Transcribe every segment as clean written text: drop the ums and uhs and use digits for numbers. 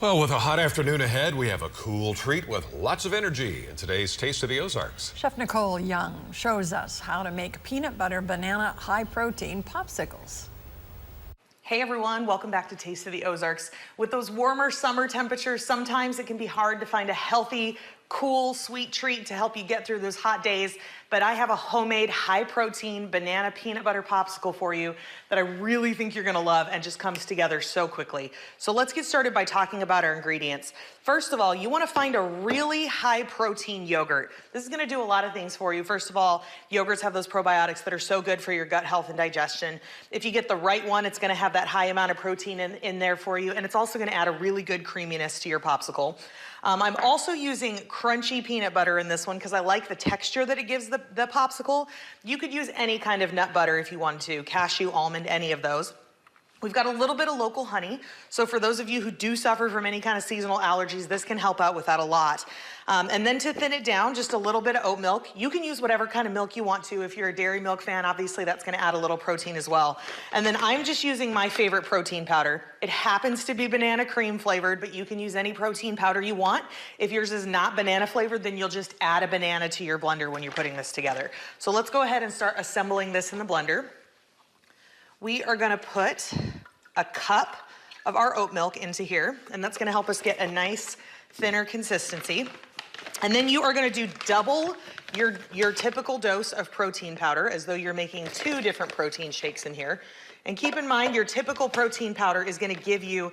Well, with a hot afternoon ahead, we have a cool treat with lots of energy in today's Taste of the Ozarks. Chef Nicole Young shows us how to make peanut butter banana high protein popsicles. Hey everyone, welcome back to Taste of the Ozarks. With those warmer summer temperatures, sometimes it can be hard to find a healthy, cool, sweet treat to help you get through those hot days. But I have a homemade high protein banana peanut butter popsicle for you that I really think you're gonna love and just comes together so quickly. So let's get started by talking about our ingredients. First of all, you wanna find a really high protein yogurt. This is gonna do a lot of things for you. First of all, yogurts have those probiotics that are so good for your gut health and digestion. If you get the right one, it's gonna have that high amount of protein in there for you, and it's also gonna add a really good creaminess to your popsicle. I'm also using crunchy peanut butter in this one because I like the texture that it gives the popsicle. You could use any kind of nut butter if you wanted to, cashew, almond, any of those. We've got a little bit of local honey, so for those of you who do suffer from any kind of seasonal allergies, this can help out with that a lot. And then to thin it down, just a little bit of oat milk. You can use whatever kind of milk you want to. If you're a dairy milk fan, obviously that's gonna add a little protein as well. And then I'm just using my favorite protein powder. It happens to be banana cream flavored, but you can use any protein powder you want. If yours is not banana flavored, then you'll just add a banana to your blender when you're putting this together. So let's go ahead and start assembling this in the blender. We are gonna put a cup of our oat milk into here, and that's gonna help us get a nice thinner consistency. And then you are gonna do double your typical dose of protein powder, as though you're making 2 different protein shakes in here. And keep in mind, your typical protein powder is gonna give you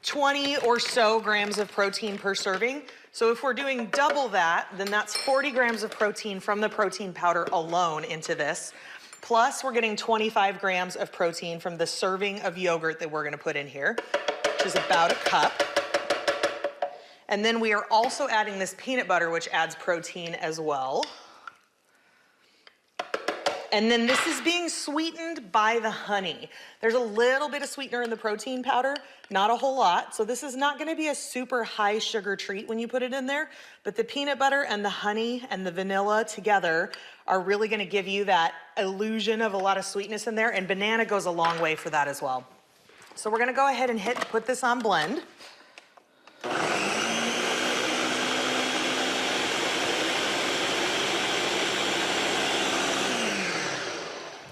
20 or so grams of protein per serving. So if we're doing double that, then that's 40 grams of protein from the protein powder alone into this. Plus, we're getting 25 grams of protein from the serving of yogurt that we're gonna put in here, which is about a cup. And then we are also adding this peanut butter, which adds protein as well. And then this is being sweetened by the honey. There's a little bit of sweetener in the protein powder, not a whole lot. So this is not gonna be a super high sugar treat when you put it in there, but the peanut butter and the honey and the vanilla together are really gonna give you that illusion of a lot of sweetness in there, and banana goes a long way for that as well. So we're gonna go ahead and put this on blend.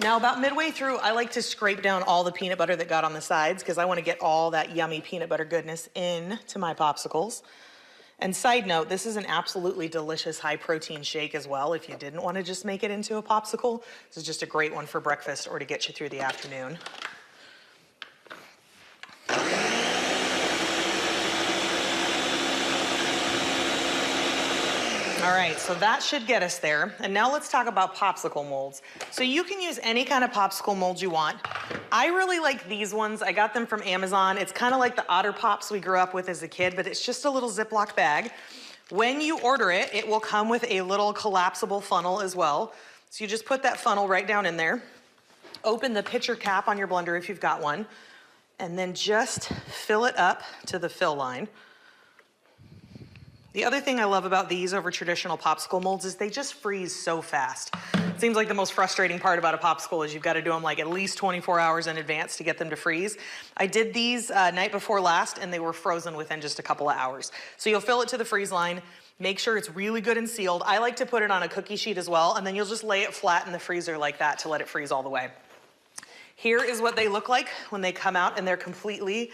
Now about midway through, I like to scrape down all the peanut butter that got on the sides because I want to get all that yummy peanut butter goodness into my popsicles. And side note, this is an absolutely delicious high protein shake as well. If you didn't want to just make it into a popsicle, this is just a great one for breakfast or to get you through the afternoon. All right, so that should get us there. And now let's talk about popsicle molds. So you can use any kind of popsicle mold you want. I really like these ones. I got them from Amazon. It's kind of like the Otter Pops we grew up with as a kid, but it's just a little Ziploc bag. When you order it, it will come with a little collapsible funnel as well. So you just put that funnel right down in there. Open the pitcher cap on your blender if you've got one, and then just fill it up to the fill line. The other thing I love about these over traditional popsicle molds is they just freeze so fast. It seems like the most frustrating part about a popsicle is you've got to do them like at least 24 hours in advance to get them to freeze. I did these night before last and they were frozen within just a couple of hours. So you'll fill it to the freeze line, make sure it's really good and sealed. I like to put it on a cookie sheet as well, and then you'll just lay it flat in the freezer like that to let it freeze all the way. Here is what they look like when they come out and they're completely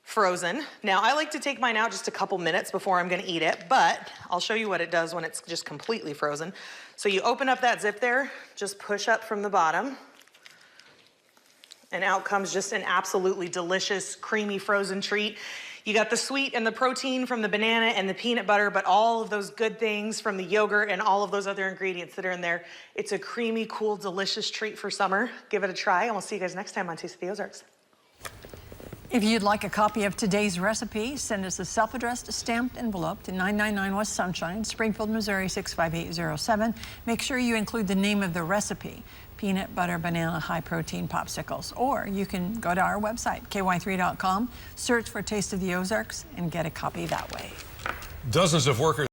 frozen. Now, I like to take mine out just a couple minutes before I'm gonna eat it, but I'll show you what it does when it's just completely frozen. So you open up that zip there, just push up from the bottom, and out comes just an absolutely delicious, creamy frozen treat. You got the sweet and the protein from the banana and the peanut butter, but all of those good things from the yogurt and all of those other ingredients that are in there. It's a creamy, cool, delicious treat for summer. Give it a try, and we'll see you guys next time on Taste of the Ozarks. If you'd like a copy of today's recipe, send us a self-addressed stamped envelope to 999 West Sunshine, Springfield, Missouri 65807. Make sure you include the name of the recipe, peanut butter banana high protein popsicles. Or you can go to our website, ky3.com, search for Taste of the Ozarks, and get a copy that way. Dozens of workers